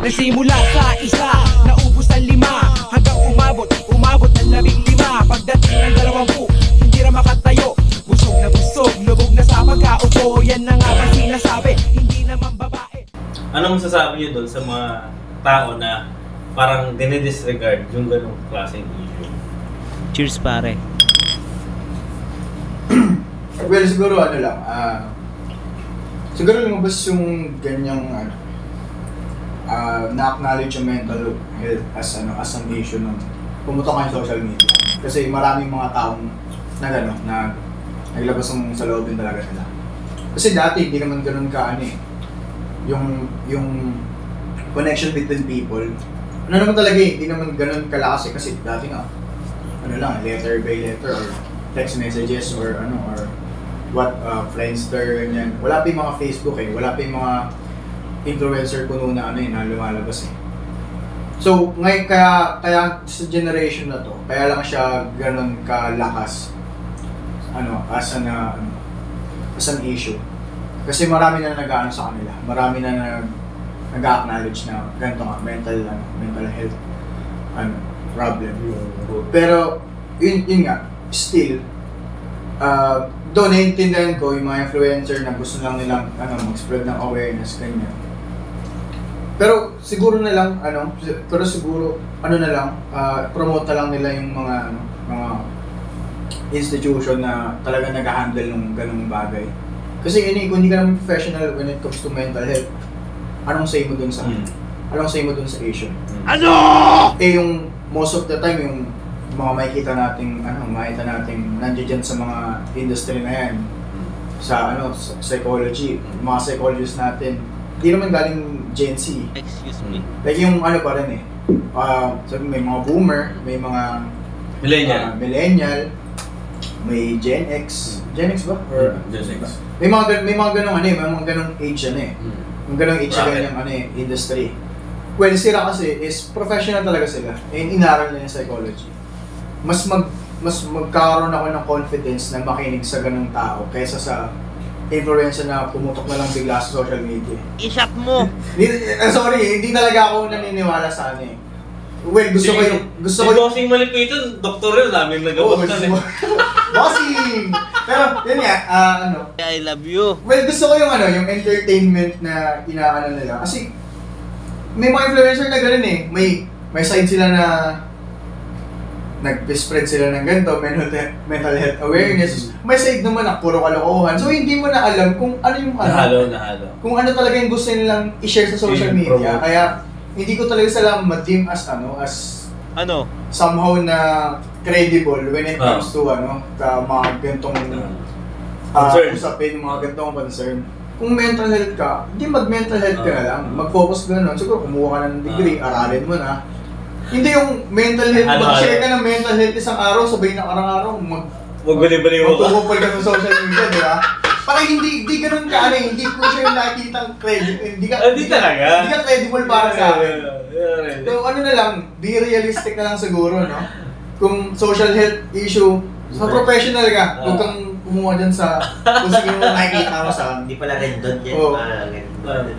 Nagsimula sa isa, naubos ang 5, hanggang umabot ng 15. Pagdating ng 20, hindi na makatayo. Busog na busog, lubog na sa pagkaupo. Yan na nga ba sinasabi, hindi naman babae. Anong masasabi niyo doon sa mga tao na parang dinidisregard yung ganong klaseng issue? Cheers pare. Well, siguro ano lang, siguro lumabas yung ganyang na-acknowledge yung mental health as an issue nung pumutok ang social media. Kasi maraming mga taong na naglabas ng sa loob din talaga nila. Kasi dati hindi naman ganun ka yung connection between people. Ano naman talaga hindi naman ganun kalakas kasi dati nga letter by letter or text messages or Friendster, ganyan. Wala pa yung mga Facebook wala pa yung mga influencer kuno na na lumalabas So, ngayon kaya sa generation na to, kaya lang siya ganun kalakas as an issue. Kasi marami na nag-aano sa kanila. Marami na nag-acknowledge na ganito nga mental health problem. Pero yun nga, still though naiintindihan ko yung mga influencer na gusto lang nilang mag-spread ng awareness ganyan. Pero siguro na lang promote na lang nila yung mga institution na talaga nag-handle ng ganung bagay. Kasi kung hindi ka naman professional when it comes to mental health, anong say mo dun sa issue? Yung most of the time yung mga makikita nating nandiyan sa mga industry na yan sa psychology, mga psychologists natin hindi naman galing Gen Z. Excuse me. Like yung pa rin sabi may mga boomer, may mga millennial, may Gen X ba? Or Gen X. May mga ganong age Yung ganong age ganyang industry. Well, sila kasi is professional talaga sila. Inaral nila yung psychology. Mas magkakaroon ako ng confidence na makinig sa ganung tao kaysa sa influencer na pumutok na lang bigla sa social media. I-shop mo! Sorry, hindi talaga ako naniniwala sa Well, gusto ko Si Bossing Malipito, doktor yun, namin nagabot na Bossing! Pero, yun nga, I love you. Well, gusto ko yung entertainment na inaano nila. Kasi, may mga influencer na gano'n May side sila na nag-spread sila ng ganito, mental health awareness. May side naman na puro kalokohan. So, hindi mo na alam kung ano yung Nahalo. Kung ano talaga yung gusto nilang i-share sa social media. Kaya, hindi ko talaga sila ma-deem as somehow na credible when it comes to mga gantong usapin, mga gantong concern. Kung mental health ka, hindi mag-mental health ka na lang. Mag-focus ka na. Siguro, kumuha ka ng degree, aralin mo na. Hindi yung mental health, mag-share ka ng mental health isang araw, sabay na araw-araw, magbali-bali mo ka. Magpupupal ka sa social media, di ba? Parang hindi ganun ka, hindi ko siya yung nakikita ang credit. Hindi ka credible para sa akin. So na lang, be realistic na lang siguro, no? Kung social health issue, sa professional ka, huwag kang kumuha dyan sa kung sige mo nakikita mo sa... Hindi pala rin doon yan,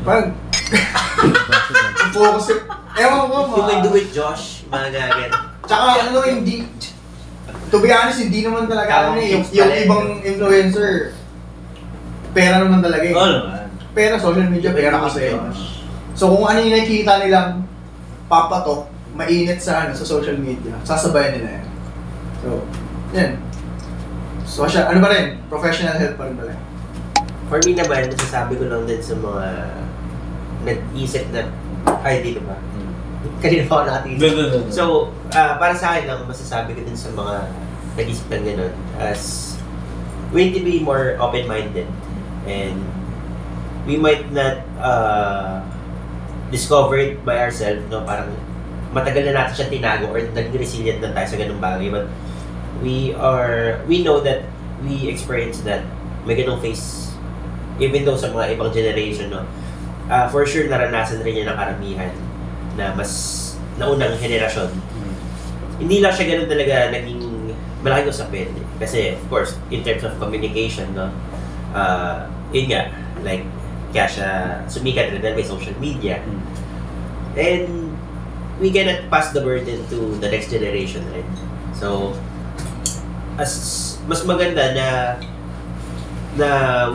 parang... Focus it. Ewan ko, You can do it, Josh. Mga gagan. Tsaka hindi... To be honest, hindi naman talaga yung ibang influencer, pera naman talaga Pera, social media, pera kasi. So kung ano yung nakikita nilang papatok, mainit sa social media, sasabayan nila yan. So, yan. Social, ano ba rin? Professional health pa rin pala. For me naman, nasasabi ko lang din sa mga nag-isip na, dito ba? Kanina pa ako nakatingin. So, para sa akin lang, masasabi ko din sa mga nag-isip ng gano'n as we need to be more open-minded and we might not discover it by ourselves, no? Parang matagal na natin siya tinago or naging resilient na tayo sa ganung bagay, but we know that we experience that may ganung phase even though sa mga ibang generation, no? For sure naranasan rin niya ng karamihan na mas naunang henerasyon. Hindi lang siya ganun talaga naging malaking usapin. Kasi of course, in terms of communication, no? Yun nga, like, kaya siya sumikat rin dahil may social media. And we cannot pass the burden to the next generation, right? So, mas maganda na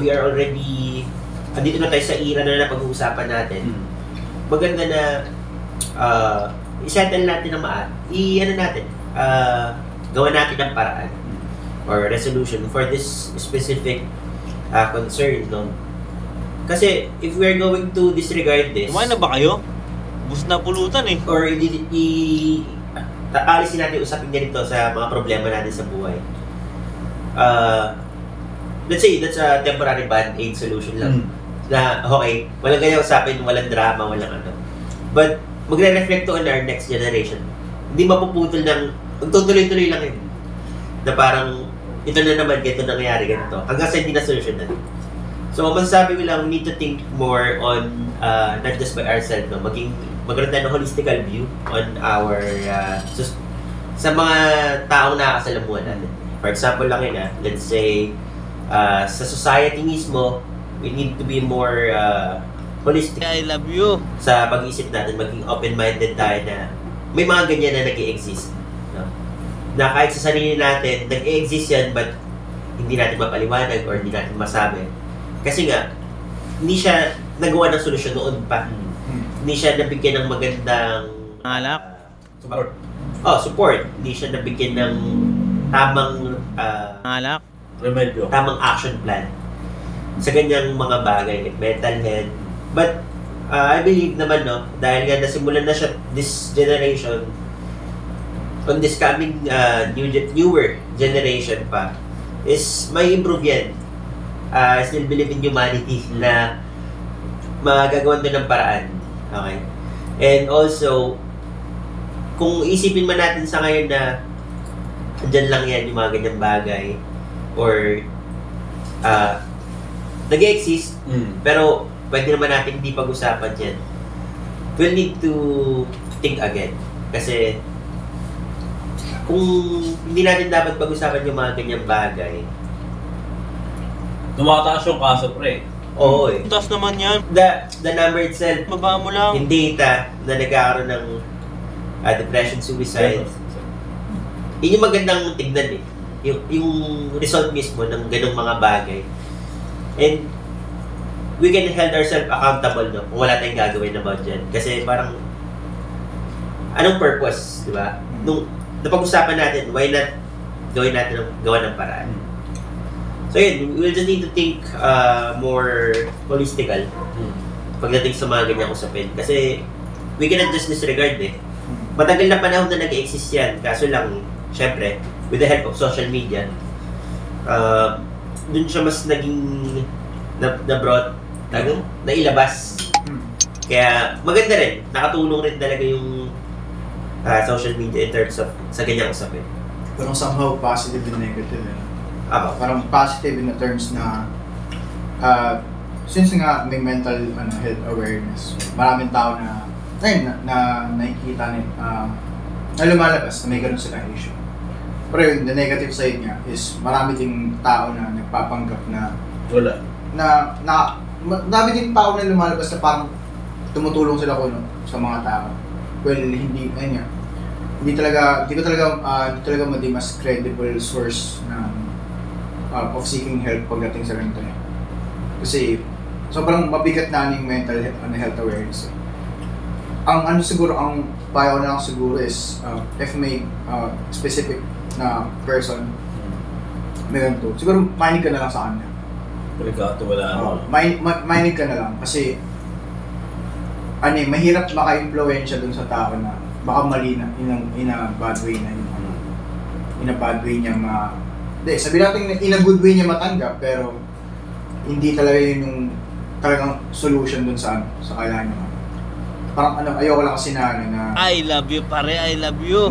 we are already andito na tayo sa era na napag-uusapan natin. Maganda na i-settle natin ng gawa natin ng paraan or resolution for this specific concern, no? Kasi if we're going to disregard this, Kumain na ba kayo? Bus na pulutan eh. or alisin natin usapin ganito sa mga problema natin sa buhay. Let's say that's a temporary band-aid solution lang. Na okay, walang ganyan usapin, walang drama, walang ano. But magre-reflect on our next generation. Hindi mapuputol ng magtutuloy-tuloy lang yun. Na parang ito na naman, ganito nangyayari, ganito. Hanggang sa hindi na solution na. So, masasabi ko lang, we need to think more on not just by ourselves, no? Magkaroon tayo ng holistical view on our sa mga taong nakakasalamuhan natin. For example lang yun, let's say sa society mismo, we need to be more holistic. I love you. Sa pag-iisip natin, maging open-minded tayo na may mga ganyan na nag-i-exist. No? Na kahit sa sarili natin, nag-i-exist yan, but hindi natin mapaliwanag or hindi natin masabi. Kasi nga, hindi siya nagawa ng solusyon noon pa. Hindi siya nabigyan ng magandang Alak. Support. Support. Hindi siya nabigyan ng tamang Alak. Remedyo. tamang action plan sa ganyang mga bagay like mental health. But I believe naman, no, dahil nga nasimulan na siya this generation on this coming newer generation pa is may improve yan. I still believe in humanity na magagawan doon ng paraan. Okay? And also, kung isipin man natin sa ngayon na andyan lang yan yung mga ganyang bagay or nag-exist, pero pwede naman natin hindi pag-usapan yan. We'll need to think again. Kasi kung hindi natin dapat pag-usapan yung mga ganyang bagay, Tumataas yung kaso, pre. oo eh. Taas naman yan. The number itself, Baba mo lang. yung data na nagkakaroon ng depression, suicide, yun yung magandang tignan eh. Yung result mismo ng ganung mga bagay. And we can hold ourselves accountable, no, kung wala tayong gagawin about dyan. Kasi parang anong purpose, di ba? Nung napag-usapan natin, why not gawin natin gawa ng paraan? So yun, we'll just need to think more holistical pagdating sa mga ganyang usapin. Kasi we cannot just disregard eh. Matagal na panahon na nag-exist yan. Kaso lang, syempre, with the help of social media, dun siya mas naging na-brought, nailabas. Kaya maganda rin, nakatulong rin talaga yung social media in terms of sa ganyang usapin. Parang somehow positive and negative. Parang Parang positive in the terms na since nga may mental health awareness, maraming tao na nakikita na lumalabas na may ganun silang issue. Pero yung the negative side niya is marami ding tao na nagpapanggap na Wala. marami ding tao na lumalabas na parang tumutulong sila sa mga tao. Well, hindi ko talaga mas credible source of seeking help pagdating sa ganito niya. Kasi sobrang mabigat na yung mental health awareness. Ang payo na lang siguro is if may specific na person may ganito, siguro makinig ka na lang sa kanya. Delikado, wala Makinig ka na lang kasi mahirap maka-impluwensya dun sa tao na baka mali na in a bad way na yun. In a bad way niya sabi natin in a good way niya matanggap, pero hindi talaga yun yung talagang solution dun sa kailangan niya. Parang ayoko lang kasi na I love you pare, I love you.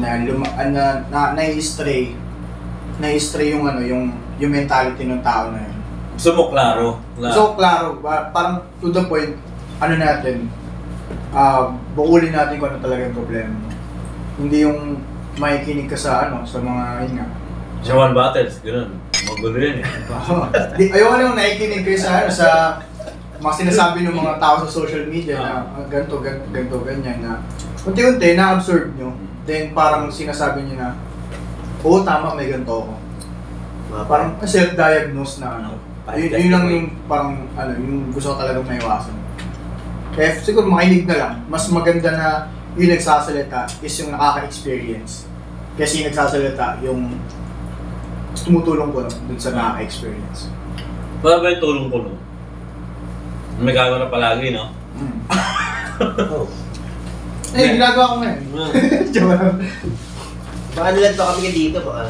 na-stray yung yung mentality ng tao na yun. Gusto mo klaro. So klaro, parang to the point, bukulin natin kung ano talaga yung problema. Hindi yung makikinig ka sa mga yun nga. Sa One Battles, gano'n. Magulo yun eh. Ayoko lang nakikinig kayo sa mga sinasabi ng mga tao sa social media na ganito, ganyan na unti-unti na-absorb nyo, then parang sinasabi nyo na oo, tama, may ganito ako. Parang self-diagnose na ano. Yun lang yung parang ano, yung gusto ko talagang maiwasan. Kaya siguro makinig na lang. Mas maganda na yung nagsasalita is yung nakaka-experience. Kasi yung nagsasalita yung tumutulong ko dun sa nakaka-experience. Wala ba yung tulong ko, no? May gagawa na palagi, no? Oh. Ginagawa ko na yun. Diba? Baka nilan to kami dito, baka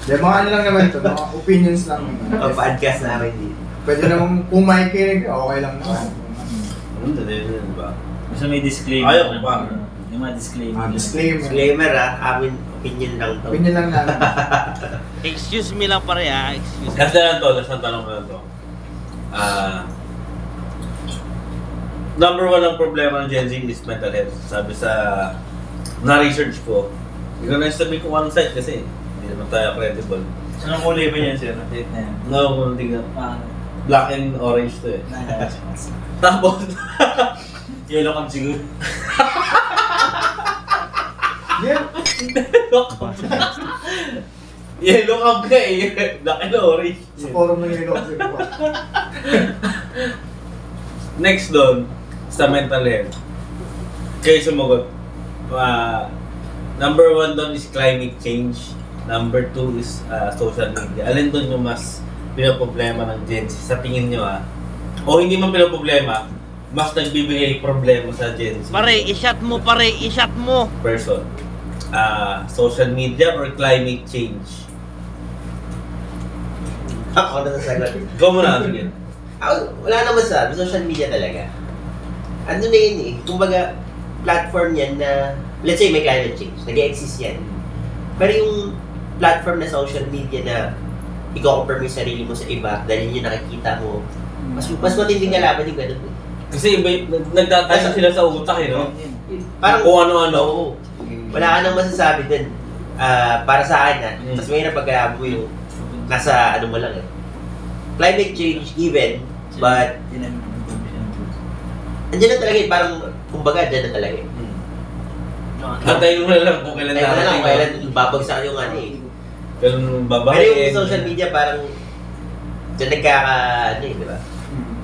Mga ano lang naman ito, mga opinions lang naman. podcast namin dito. Pwede namang kung makikinig, okay lang naman. Ano din ba? Basta may disclaimer. Ayaw ko pa. Yung mga disclaimer. Disclaimer. Disclaimer amin opinion lang to. Opinion lang namin. Excuse me lang pare excuse me. Last na tanong ko lang to. Number one ang problema ng Gen Z is mental health. Sabi sa na-research ko, hindi ko na sabihin kung anong site kasi hindi naman tayo credible. Anong kulay ba yan sir? Date na yan. No, kung tingnan. Black and orange to eh. Tapos, Yellow cam siguro. yellow cam ka eh. Black and orange. Sa forum ng Unilogic ko. Next doon, sa mental health. Kayo sumagot. Number one doon is climate change. Number two is social media. Alin doon yung mas pinaproblema ng Gen Z? Sa tingin nyo o hindi man pinaproblema, mas nagbibigay problema sa Gen Z. Pare, i-shot mo. Person. Social media or climate change? Ako na sasagot. Ikaw muna, sige. Wala naman social media talaga. Ano na yun eh, kumbaga, platform yan na, let's say may climate change, nag-exist yan. Pero yung platform na social media na i-compare mo yung sarili mo sa iba dahil yung nakikita mo, mas matinding kalaban yung ganun eh. Kasi iba, nagtataya sila sa utak eh, no? Parang, kung ano-ano. Oo. Wala ka nang masasabi din. Para sa akin mas mahirap pagka mo yung nasa ano mo lang eh. Climate change given, but andyan na talaga eh, parang kumbaga andyan na talaga eh. Antayin mo na lang kung kailan Kaya na lang, darating. kailan babagsak yung ano eh. Kailan babae. Pero yung social media parang dyan ano eh, di ba?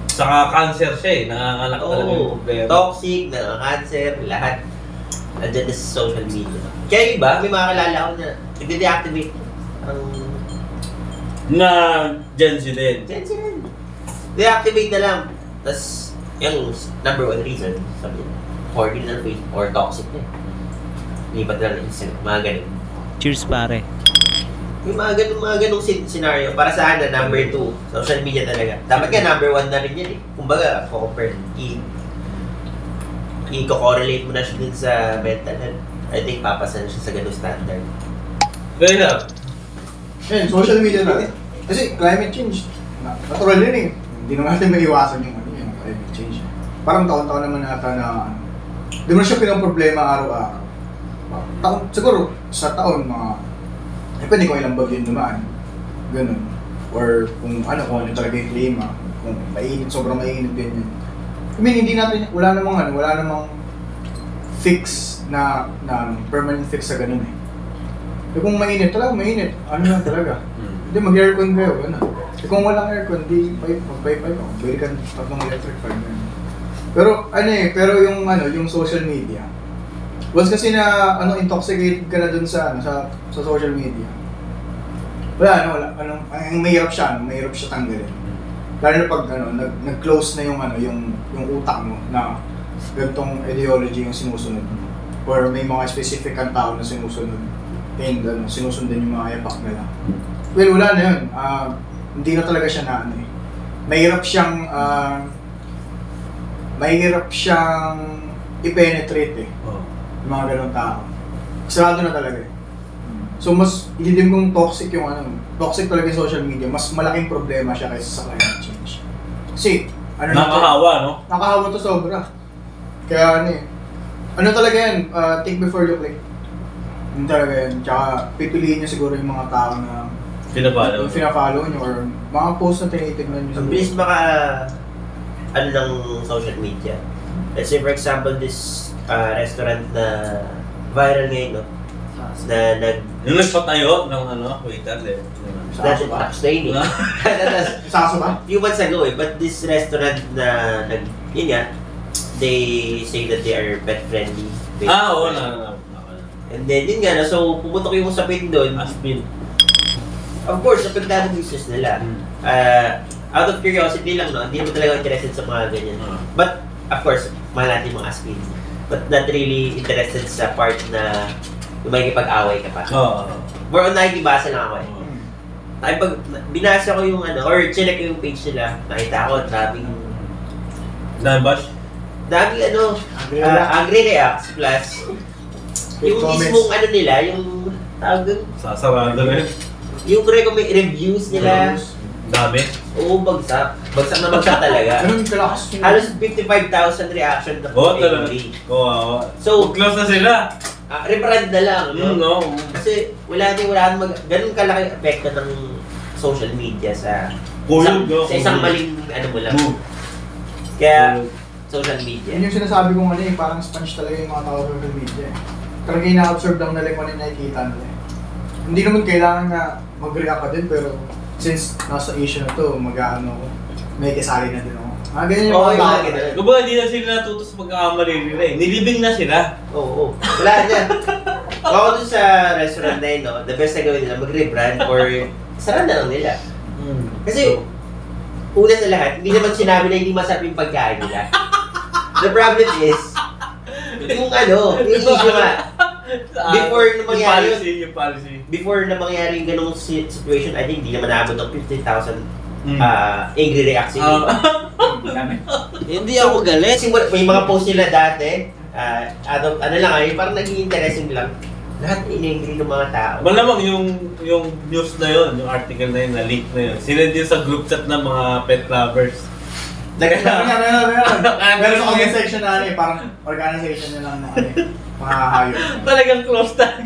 Saka cancer siya eh, nanganganak talaga yung problema. Toxic, cancer, lahat. Andyan na sa social media. Kaya yung iba, may mga kalala ko na i-deactivate ang Na Gen Z din. deactivate na lang. Tapos, yung number one reason, sabi niya, hoarding na Facebook or toxic na eh. Lipat na lang Instagram, mga ganun. Cheers pare. Yung mga ganung scenario, para sa akin na number 2, social media talaga. Dapat nga number 1 na rin yan eh. Kumbaga, compare, i-correlate mo na siya din sa mental health. I think papasan siya sa ganung standard. Kaya na. Social media natin. Kasi climate change, natural yun eh. Hindi naman natin maiwasan yung climate change. Parang taon-taon naman nata na di mo siya pinoproblema araw-araw. Siguro sa taon pwede kung ilang bagyo dumaan. Ganun. Or kung ano talaga yung klima. Kung mainit, sobrang mainit ganyan. I mean, wala namang fix na permanent fix sa ganun eh. Kung mainit talaga, mainit. Ano lang talaga. Hindi, mag-aircon kayo. Kung walang aircon, mag-pipe mo. Bili ka tatlong electric fan. Pero yung social media. Once kasi na intoxicated ka na dun sa social media. Wala. Ang mahirap siya tanggalin. Lalo na pag nag-close na yung utak mo na ganitong ideology yung sinusunod mo. Or may mga specific kang tao na sinusunod. And sinusundan yung mga yapak nila. Well, wala na yun. Hindi na talaga siya na mahirap siyang i-penetrate eh. Yung mga ganong tao. Sarado na talaga eh. So mas ilidim kong toxic toxic talaga yung social media, mas malaking problema siya kaysa sa climate change. Kasi, Nakahawa, no? Nakahawa to sobra. Kaya talaga yan, think before you click. Yun talaga yan. Tsaka pipiliin niyo siguro yung mga tao na Pinafollow niyo or mga post na tinitignan niyo Ang siguro. bilis ano ng social media. Let's say for example, this restaurant na viral ngayon, no? Na Yung nagpatayo ng waiter eh. that explaining. That was Saso ba? few months ago eh, but this restaurant na yun nga, they say that they are pet friendly. Oo, na. And then yun nga, so pumutok yung usapin doon. Aspin. Of course, apektado business nila. Out of curiosity lang, no, hindi mo talaga interested sa mga ganyan. But, of course, mahal natin mga aspin. But not really interested sa part na makikipag-away ka pa. Oo. More on nakikibasa lang ako eh. Ay, pag binasa ko yung or chinek yung page nila, nakita ko, Bash? daming angry reacts plus yung Comments. mismong nila, yung tawag dun, Sasarado na yun. yung reviews nila, Dami. oo, bagsak na bagsak talaga. Ganun kalakas yung... Halos 55,000 reaction na Oo, talaga. every. Oo. So, Close na sila. rebrand na lang, no? No. Kasi wala ganun kalaki epekto ng social media sa isang maling mo lang. Move. Kaya, social Yun media. yung sinasabi kong parang sponge talaga yung mga tao sa social media eh. Talaga ina-absorb lang nila yung nakikita nila eh. Hindi naman kailangan na mag-react ka din, pero since nasa issue na to, may kasali na din ako. Ganyan yung Oo, mga yung tao. mga ganun. Kumbaga, hindi na sila natuto sa pagkakamali nila eh. Nilibing na sila. Oo. Wala na. Ako dun sa restaurant na yun, no, the best na gawin nila, mag-rebrand or sara na lang nila. Kasi, una sa lahat, hindi naman sinabi na hindi masarap yung pagkain nila. The problem is, yung issue nga, before na mangyari yung policy. before na mangyari yung ganung situation, I think hindi naman naabot ng 50,000 angry reacts yun. Hindi ako galit. Kasi may mga post nila dati, parang naging interesting lang. Lahat in-angry ng mga tao. Malamang yung news na yun, yung article na yun, na leak na yun. Sila din sa group chat ng mga pet lovers. Meron sa comment section na parang organization nyo lang ng mga hayop. Talagang close tag.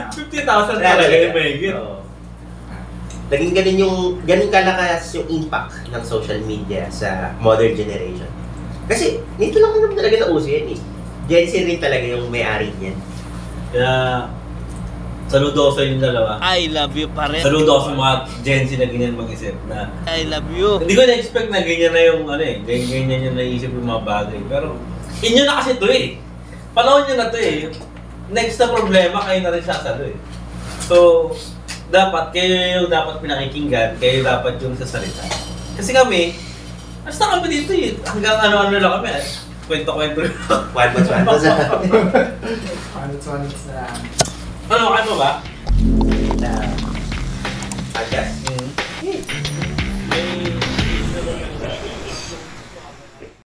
50,000 talaga yung mahigit. Naging ganun kalakas yung impact ng social media sa modern generation. Kasi, nito lang naman talaga na uso yan eh. Gen Z rin talaga yung may-ari niyan. Kaya, saludo ako sa inyong dalawa. I love you pa rin. Saludo ako sa mga Gen Z na ganyan mag-isip na I love you. hindi ko na-expect na ganyan na yung ganyan yung naisip yung mga bagay. Pero, inyo na kasi ito eh. Panahon nyo na ito eh. Next na problema, kayo na rin sasalo eh. So, kayo yung dapat pinakikinggan, kayo dapat yung sasalita. Kasi kami, basta kami dito eh. Hanggang ano-ano lang kami eh. Kwento-kwento lang. One month na. Ano na. Ano ba?